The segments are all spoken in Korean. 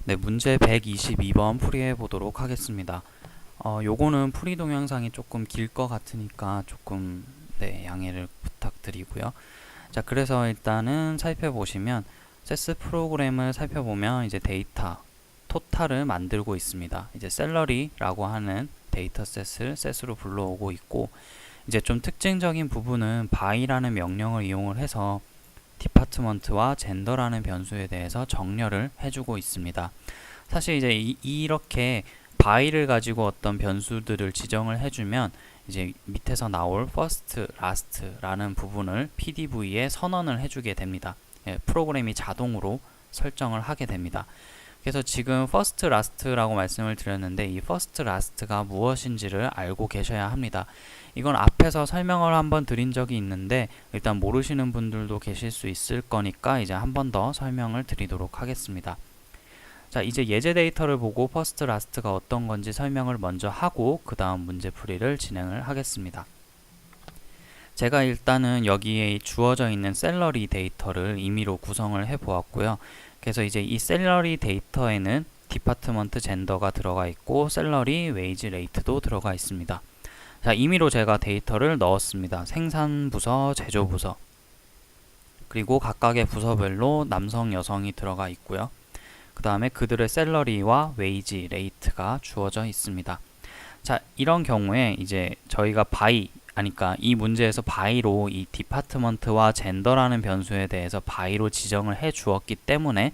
네, 문제 122번 풀이해 보도록 하겠습니다. 요거는 풀이 동영상이 조금 길 것 같으니까 조금 양해를 부탁드리고요. 자, 그래서 일단은 살펴보시면 세스 프로그램을 살펴보면 이제 데이터 토탈을 만들고 있습니다. 이제 셀러리라고 하는 데이터 셋으로 불러오고 있고, 이제 좀 특징적인 부분은 by라는 명령을 이용을 해서 디파트먼트와 젠더라는 변수에 대해서 정렬을 해주고 있습니다. 사실 이제 이렇게 by를 가지고 어떤 변수들을 지정을 해주면 이제 밑에서 나올 first, last라는 부분을 PDV에 선언을 해주게 됩니다. 프로그램이 자동으로 설정을 하게 됩니다. 그래서 지금 first, last라고 말씀을 드렸는데 이 first, last가 무엇인지를 알고 계셔야 합니다. 이건 앞에서 설명을 한번 드린 적이 있는데 일단 모르시는 분들도 계실 수 있을 거니까 이제 한 번 더 설명을 드리도록 하겠습니다. 자, 이제 예제 데이터를 보고 first, last가 어떤 건지 설명을 먼저 하고 그 다음 문제 풀이를 진행을 하겠습니다. 제가 일단은 여기에 주어져 있는 셀러리 데이터를 임의로 구성을 해 보았고요. 그래서 이제 이 셀러리 데이터에는 디파트먼트 젠더가 들어가 있고 셀러리 웨이지 레이트도 들어가 있습니다. 자, 임의로 제가 데이터를 넣었습니다. 생산부서, 제조부서, 그리고 각각의 부서별로 남성, 여성이 들어가 있고요. 그 다음에 그들의 셀러리와 웨이지 레이트가 주어져 있습니다. 자, 이런 경우에 이제 저희가 그러니까 이 문제에서 by로 이 디파트먼트와 젠더라는 변수에 대해서 by로 지정을 해 주었기 때문에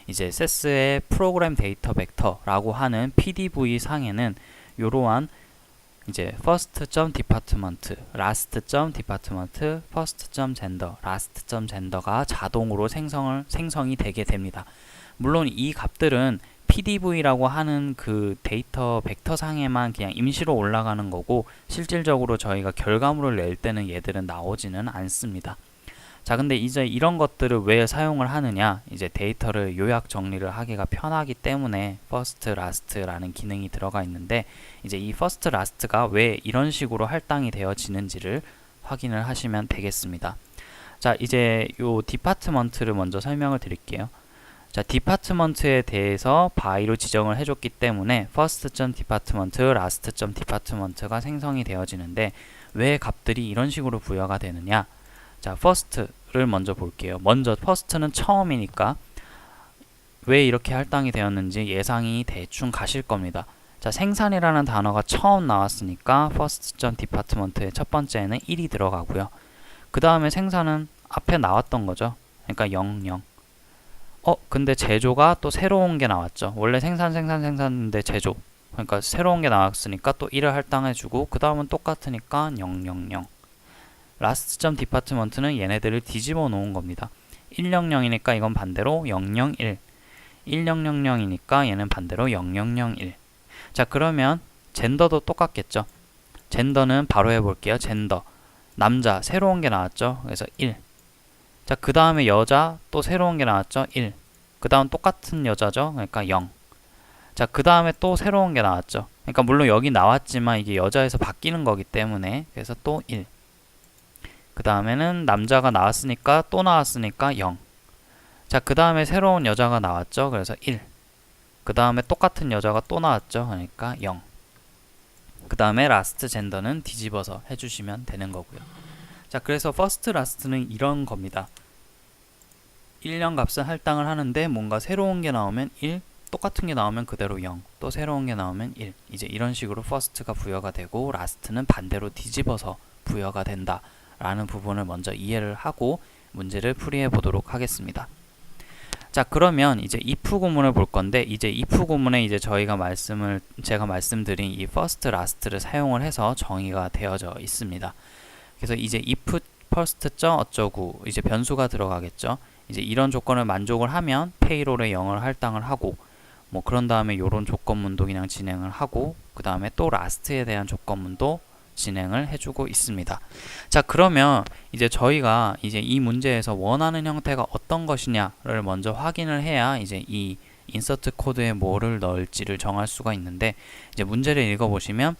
이제 세스의 프로그램 데이터 벡터라고 하는 PDV 상에는 이러한 이제 first.department, last.department, first.gender, last.gender가 자동으로 생성이 되게 됩니다. 물론 이 값들은 PDV라고 하는 그 데이터 벡터상에만 그냥 임시로 올라가는 거고 실질적으로 저희가 결과물을 낼 때는 얘들은 나오지는 않습니다. 자, 근데 이제 이런 것들을 왜 사용을 하느냐, 이제 데이터를 요약 정리를 하기가 편하기 때문에 first, last라는 기능이 들어가 있는데 이제 이 first, last가 왜 이런 식으로 할당이 되어지는지를 확인을 하시면 되겠습니다. 자, 이제 요 디파트먼트를 먼저 설명을 드릴게요. 자, 디파트먼트에 대해서 by로 지정을 해줬기 때문에 first.department, last.department가 생성이 되어지는데 왜 값들이 이런 식으로 부여가 되느냐? 자, first를 먼저 볼게요. 먼저 first는 처음이니까 왜 이렇게 할당이 되었는지 예상이 대충 가실 겁니다. 자, 생산이라는 단어가 처음 나왔으니까 first.department의 첫 번째에는 1이 들어가고요. 그 다음에 생산은 앞에 나왔던 거죠. 그러니까 0, 0. 근데 제조가 또 새로운 게 나왔죠. 원래 생산인데 제조. 그러니까 새로운 게 나왔으니까 또 1을 할당해주고 그 다음은 똑같으니까 0, 0, 0. last.department는 얘네들을 뒤집어 놓은 겁니다. 100이니까 이건 반대로 001. 1000이니까 얘는 반대로 0001. 자, 그러면 젠더도 똑같겠죠. 젠더는 바로 해볼게요. 젠더. 남자, 새로운 게 나왔죠. 그래서 1. 자, 그 다음에 여자, 또 새로운 게 나왔죠. 1. 그 다음 똑같은 여자죠. 그러니까 0. 자, 그 다음에 또 새로운 게 나왔죠. 그러니까 물론 여기 나왔지만 이게 여자에서 바뀌는 거기 때문에 그래서 또 1. 그 다음에는 남자가 나왔으니까 또 나왔으니까 0. 자, 그 다음에 새로운 여자가 나왔죠. 그래서 1. 그 다음에 똑같은 여자가 또 나왔죠. 그러니까 0. 그 다음에 라스트 젠더는 뒤집어서 해주시면 되는 거고요. 자, 그래서 first, last는 이런 겁니다. 1년 값은 할당을 하는데 뭔가 새로운 게 나오면 1, 똑같은 게 나오면 그대로 0, 또 새로운 게 나오면 1. 이제 이런 식으로 first가 부여가 되고 last는 반대로 뒤집어서 부여가 된다 라는 부분을 먼저 이해를 하고 문제를 풀이해 보도록 하겠습니다. 자, 그러면 이제 if 구문을 볼 건데 이제 if 구문에 이제 제가 말씀드린 이 first, last를 사용을 해서 정의가 되어져 있습니다. 그래서 이제 if first 어쩌고 이제 변수가 들어가겠죠. 이제 이런 조건을 만족을 하면 payroll에 0을 할당을 하고 뭐 그런 다음에 요런 조건문도 그냥 진행을 하고 그 다음에 또 last에 대한 조건문도 진행을 해주고 있습니다. 자, 그러면 이제 저희가 이제 이 문제에서 원하는 형태가 어떤 것이냐를 먼저 확인을 해야 이제 이 인서트 코드에 뭐를 넣을지를 정할 수가 있는데 이제 문제를 읽어보시면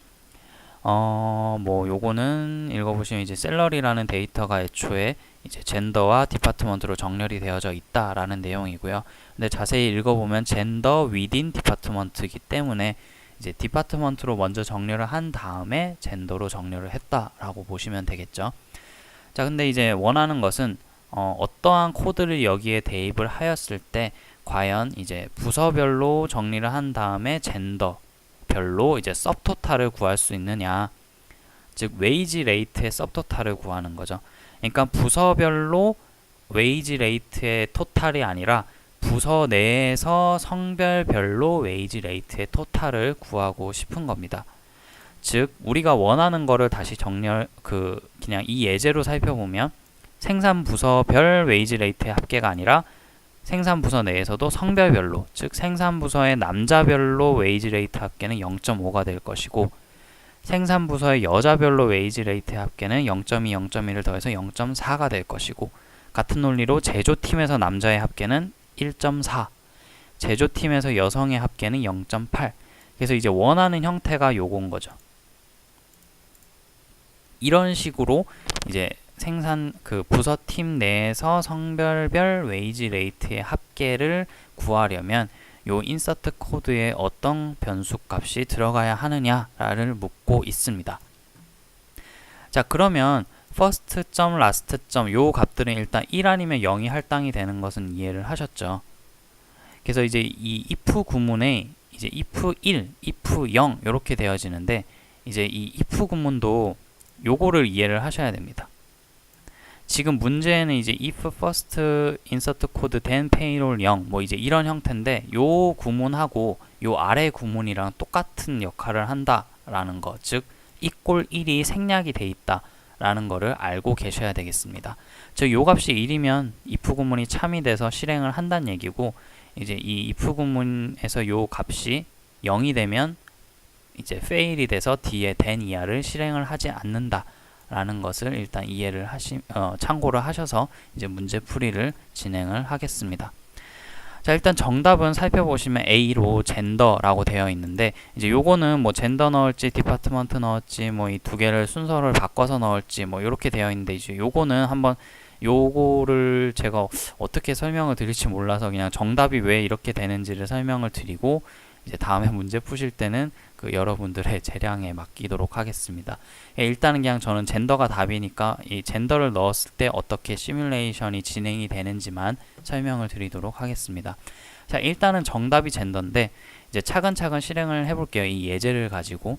뭐 요거는 읽어보시면 이제 셀러리라는 데이터가 애초에 이제 젠더와 디파트먼트로 정렬이 되어져 있다라는 내용이고요. 근데 자세히 읽어보면 젠더 위딘 디파트먼트이기 때문에 이제 디파트먼트로 먼저 정렬을 한 다음에 젠더로 정렬을 했다라고 보시면 되겠죠. 자, 근데 이제 원하는 것은 어떠한 코드를 여기에 대입을 하였을 때 과연 이제 부서별로 정리를 한 다음에 젠더별로 이제 서브토탈을 구할 수 있느냐, 즉 웨이지 레이트의 서브토탈을 구하는 거죠. 그러니까 부서별로 웨이지 레이트의 토탈이 아니라 부서 내에서 성별별로 웨이지 레이트의 토탈을 구하고 싶은 겁니다. 즉 우리가 원하는 거를 다시 그냥 이 예제로 살펴보면 생산 부서별 웨이지 레이트의 합계가 아니라 생산 부서 내에서도 성별별로, 즉 생산 부서의 남자별로 웨이지 레이트 합계는 0.5가 될 것이고 생산 부서의 여자별로 웨이지 레이트의 합계는 0.2, 0.1을 더해서 0.4가 될 것이고 같은 논리로 제조팀에서 남자의 합계는 1.4, 제조팀에서 여성의 합계는 0.8. 그래서 이제 원하는 형태가 요건 거죠. 이런 식으로 이제 부서팀 내에서 성별별 웨이지 레이트의 합계를 구하려면 요 인서트 코드에 어떤 변수 값이 들어가야 하느냐를 묻고 있습니다. 자, 그러면 first 점, last 점 요 값들은 일단 1 아니면 0이 할당이 되는 것은 이해를 하셨죠. 그래서 이제 이 if 구문에 이제 if 1, if 0 이렇게 되어지는데 이제 이 if 구문도 요거를 이해를 하셔야 됩니다. 지금 문제는 이제 if first insert code then payroll 0 뭐 이제 이런 형태인데 요 구문하고 요 아래 구문이랑 똑같은 역할을 한다라는 거, 즉 equal 1이 생략이 돼 있다라는 거를 알고 계셔야 되겠습니다. 즉 요 값이 1이면 if 구문이 참이 돼서 실행을 한다는 얘기고 이제 이 if 구문에서 요 값이 0이 되면 이제 fail이 돼서 뒤에 then 이하를 실행을 하지 않는다 라는 것을 일단 이해를 참고를 하셔서 이제 문제 풀이를 진행을 하겠습니다. 자, 일단 정답은 살펴보시면 A로 젠더라고 되어 있는데 이제 요거는 뭐 젠더 넣을지 디파트먼트 넣을지 뭐 이 두 개를 순서를 바꿔서 넣을지 뭐 이렇게 되어 있는데 이제 요거는 한번 요거를 제가 어떻게 설명을 드릴지 몰라서 그냥 정답이 왜 이렇게 되는지를 설명을 드리고 이제 다음에 문제 푸실 때는 그 여러분들의 재량에 맡기도록 하겠습니다. 일단은 그냥 저는 젠더가 답이니까 이 젠더를 넣었을 때 어떻게 시뮬레이션이 진행이 되는지만 설명을 드리도록 하겠습니다. 자, 일단은 정답이 젠더인데 이제 차근차근 실행을 해볼게요. 이 예제를 가지고.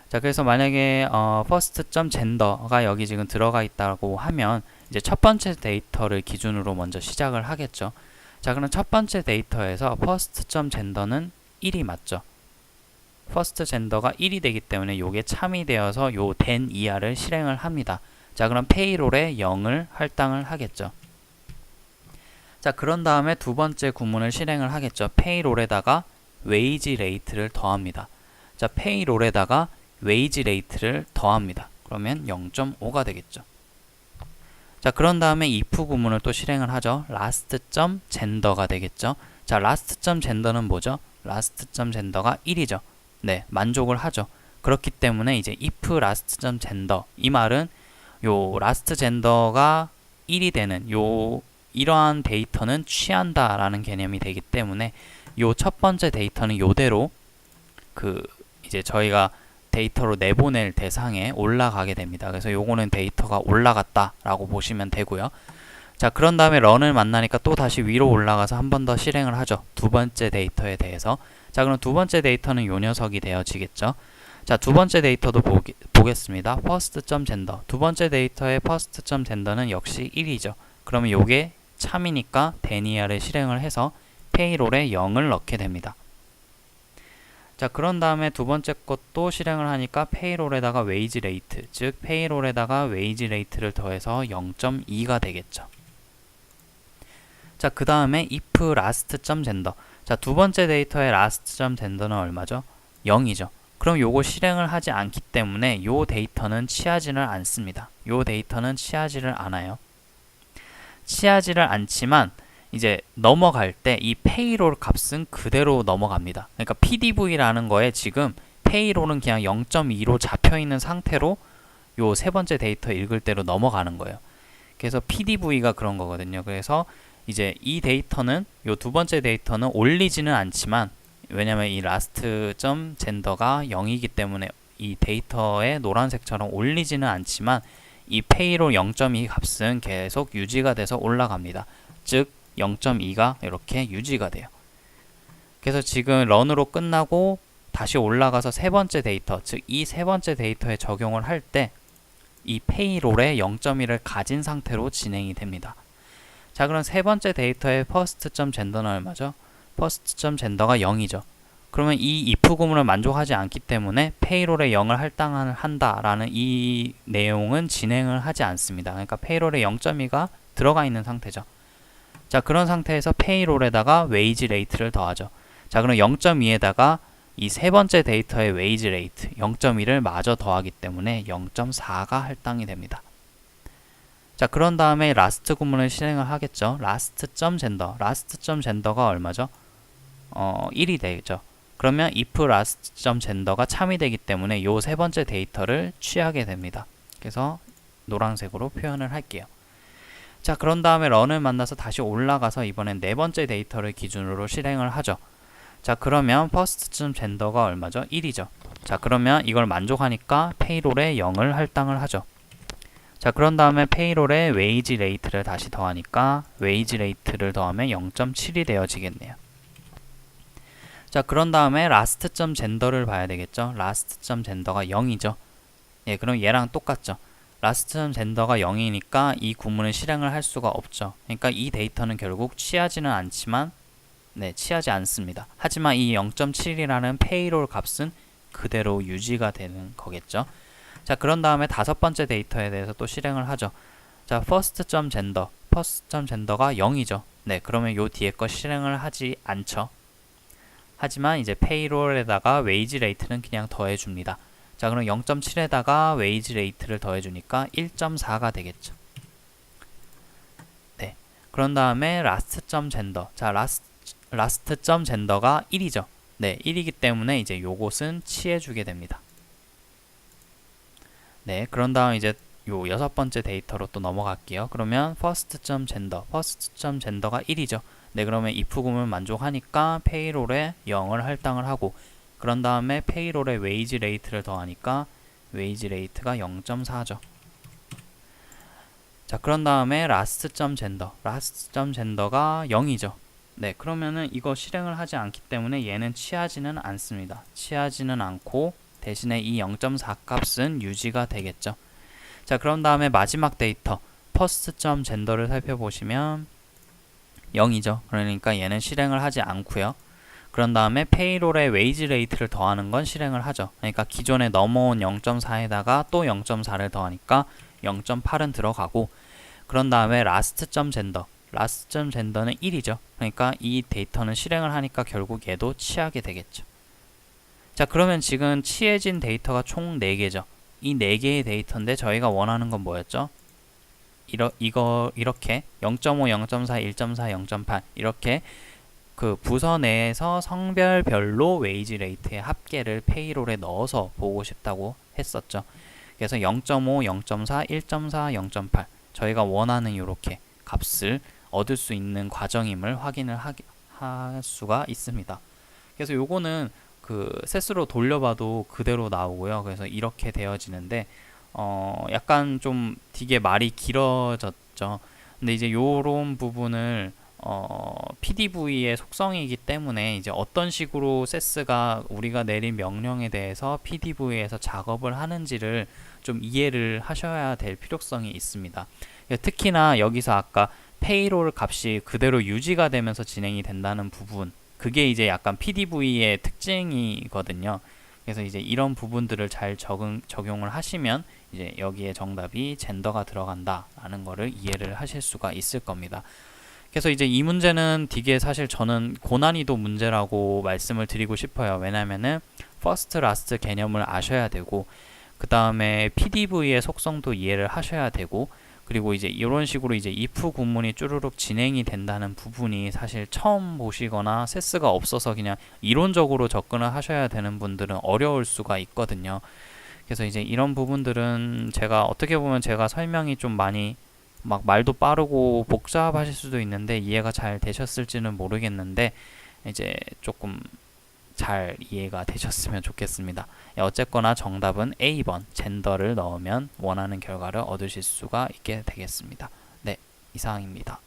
자, 그래서 만약에 first.gender가 여기 지금 들어가 있다고 하면 이제 첫 번째 데이터를 기준으로 먼저 시작을 하겠죠. 자, 그럼 첫 번째 데이터에서 first.gender는 1이 맞죠. first gender가 1이 되기 때문에 요게 참이 되어서 요 then 이하를 실행을 합니다. 자, 그럼 payroll에 0을 할당을 하겠죠. 자, 그런 다음에 두 번째 구문을 실행을 하겠죠. payroll에다가 wage rate를 더합니다. 자, payroll에다가 wage rate를 더합니다. 그러면 0.5가 되겠죠. 자, 그런 다음에 if 구문을 또 실행을 하죠. last.gender가 되겠죠. 자, last.gender는 뭐죠? last.gender가 1이죠. 네, 만족을 하죠. 그렇기 때문에 이제 if last.gender 이 말은 요 last gender가 1이 되는 이러한 데이터는 취한다라는 개념이 되기 때문에 요 첫 번째 데이터는 요대로 이제 저희가 데이터로 내보낼 대상에 올라가게 됩니다. 그래서 요거는 데이터가 올라갔다라고 보시면 되고요. 자, 그런 다음에 런을 만나니까 또 다시 위로 올라가서 한 번 더 실행을 하죠. 두 번째 데이터에 대해서. 자, 그럼 두 번째 데이터는 요 녀석이 되어지겠죠. 자, 두 번째 데이터도 보겠습니다. first.gender. 두 번째 데이터의 first.gender는 역시 1이죠. 그러면 요게 참이니까 데니아를 실행을 해서 payroll에 0을 넣게 됩니다. 자, 그런 다음에 두 번째 것도 실행을 하니까 payroll에다가 wage rate, 즉 payroll에다가 wage rate를 더해서 0.2가 되겠죠. 자, 그 다음에 if last.gender. 자, 두 번째 데이터의 last.gender는 얼마죠? 0이죠. 그럼 요거 실행을 하지 않기 때문에 요 데이터는 취하지를 않습니다. 요 데이터는 취하지를 않아요. 취하지를 않지만 이제 넘어갈 때 이 payroll 값은 그대로 넘어갑니다. 그러니까 PDV라는 거에 지금 페이롤은 그냥 0.2로 잡혀 있는 상태로 요 세 번째 데이터 읽을 때로 넘어가는 거예요. 그래서 PDV가 그런 거거든요. 그래서 이제 이 데이터는 요 두 번째 데이터는 올리지는 않지만, 왜냐면 이 last.gender가 0이기 때문에 이 데이터의 노란색처럼 올리지는 않지만 이 페이롤 0.2 값은 계속 유지가 돼서 올라갑니다. 즉 0.2가 이렇게 유지가 돼요. 그래서 지금 런으로 끝나고 다시 올라가서 세 번째 데이터, 즉 이 세 번째 데이터에 적용을 할 때 이 페이롤에 0.1을 가진 상태로 진행이 됩니다. 자, 그럼 세 번째 데이터의 first.gender는 얼마죠? first.gender가 0이죠. 그러면 이 if 구문을 만족하지 않기 때문에 페이롤에 0을 할당한다라는 이 내용은 진행을 하지 않습니다. 그러니까 페이롤에 0.2가 들어가 있는 상태죠. 자, 그런 상태에서 페이롤에다가 웨이지 레이트를 더하죠. 자, 그럼 0.2에다가 이 세 번째 데이터의 웨이지 레이트 0.1을 마저 더하기 때문에 0.4가 할당이 됩니다. 자, 그런 다음에 라스트 구문을 실행을 하겠죠. last.gender, last.gender가 얼마죠? 1이 되죠. 그러면 if last.gender가 참이 되기 때문에 요 세 번째 데이터를 취하게 됩니다. 그래서 노란색으로 표현을 할게요. 자, 그런 다음에 런을 만나서 다시 올라가서 이번엔 네 번째 데이터를 기준으로 실행을 하죠. 자, 그러면 first.gender가 얼마죠? 1이죠. 자, 그러면 이걸 만족하니까 페이롤에 0을 할당을 하죠. 자, 그런 다음에 페이롤에 웨이지 레이트를 다시 더하니까 웨이지 레이트를 더하면 0.7이 되어지겠네요. 자, 그런 다음에 last.gender를 봐야 되겠죠. last.gender가 0이죠. 예, 그럼 얘랑 똑같죠. last.gender가 0이니까 이 구문을 실행을 할 수가 없죠. 그러니까 이 데이터는 결국 취하지는 않지만, 취하지 않습니다. 하지만 이 0.7이라는 페이롤 값은 그대로 유지가 되는 거겠죠. 자, 그런 다음에 다섯 번째 데이터에 대해서 또 실행을 하죠. 자, first.gender, first.gender가 0이죠. 네, 그러면 요 뒤에 거 실행을 하지 않죠. 하지만 이제 페이롤에다가 웨이지 레이트는 그냥 더해줍니다. 자, 그럼 0.7에다가 웨이지 레이트를 더해주니까 1.4가 되겠죠. 네, 그런 다음에 last.gender, 자, last.gender가 1이죠. 네, 1이기 때문에 이제 요것은 취해주게 됩니다. 네, 그런 다음 이제 요 여섯 번째 데이터로 또 넘어갈게요. 그러면 first.gender, first.gender가 1이죠. 네, 그러면 if 구문을 만족하니까 페이롤에 0을 할당을 하고, 그런 다음에 페이롤에 웨이지 레이트를 더하니까 웨이지 레이트가 0.4죠. 자, 그런 다음에 last.gender, last.gender가 0이죠. 네, 그러면은 이거 실행을 하지 않기 때문에 얘는 취하지는 않습니다. 취하지는 않고 대신에 이 0.4 값은 유지가 되겠죠. 자, 그런 다음에 마지막 데이터 first.gender를 살펴보시면 0이죠. 그러니까 얘는 실행을 하지 않고요. 그런 다음에 페이롤에 웨이지 레이트를 더하는 건 실행을 하죠. 그러니까 기존에 넘어온 0.4에다가 또 0.4를 더하니까 0.8은 들어가고, 그런 다음에 last.gender, last.gender는 1이죠. 그러니까 이 데이터는 실행을 하니까 결국 얘도 취하게 되겠죠. 자, 그러면 지금 취해진 데이터가 총 4개죠. 이 4개의 데이터인데 저희가 원하는 건 뭐였죠? 이렇게 0.5, 0.4, 1.4, 0.8 이렇게 그 부서 내에서 성별별로 웨이지 레이트의 합계를 페이롤에 넣어서 보고 싶다고 했었죠. 그래서 0.5, 0.4, 1.4, 0.8 저희가 원하는 이렇게 값을 얻을 수 있는 과정임을 확인을 할 수가 있습니다. 그래서 요거는 그 셋으로 돌려봐도 그대로 나오고요. 그래서 이렇게 되어지는데 약간 좀 되게 말이 길어졌죠. 근데 이제 요런 부분을 PDV의 속성이기 때문에 이제 어떤 식으로 세스가 우리가 내린 명령에 대해서 PDV에서 작업을 하는지를 좀 이해를 하셔야 될 필요성이 있습니다. 특히나 여기서 아까 페이롤 값이 그대로 유지가 되면서 진행이 된다는 부분, 그게 이제 약간 PDV의 특징이거든요. 그래서 이제 이런 부분들을 잘 적용을 하시면 이제 여기에 정답이 젠더가 들어간다라는 거를 이해를 하실 수가 있을 겁니다. 그래서 이제 이 문제는 되게 사실 저는 고난이도 문제라고 말씀을 드리고 싶어요. 왜냐면은 first, last 개념을 아셔야 되고, 그 다음에 PDV의 속성도 이해를 하셔야 되고, 그 그리고 이제 이런 식으로 이제 if 구문이 쭈루룩 진행이 된다는 부분이 사실 처음 보시거나 세스가 없어서 그냥 이론적으로 접근을 하셔야 되는 분들은 어려울 수가 있거든요. 그래서 이제 이런 부분들은 제가 어떻게 보면 제가 설명이 좀 많이 막 말도 빠르고 복잡하실 수도 있는데 이해가 잘 되셨을지는 모르겠는데 이제 조금 잘 이해가 되셨으면 좋겠습니다. 어쨌거나 정답은 A번 젠더를 넣으면 원하는 결과를 얻으실 수가 있게 되겠습니다. 네, 이상입니다.